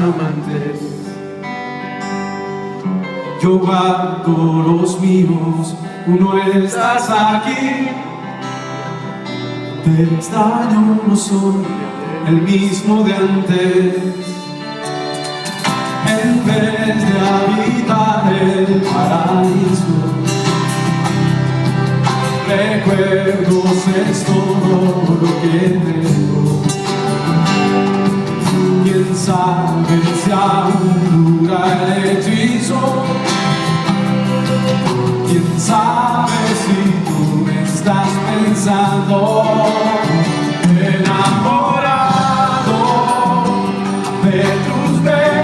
amantes. Yo guardo los míos, tú no estás aquí. Te extraño, no soy el mismo de antes. En vez de habitar el paraíso, recuerdos es todo lo que tengo. Quién sabe si aún dura el hechizo. Quién sabe si tú me estás pensando. Enamorado de tus besos.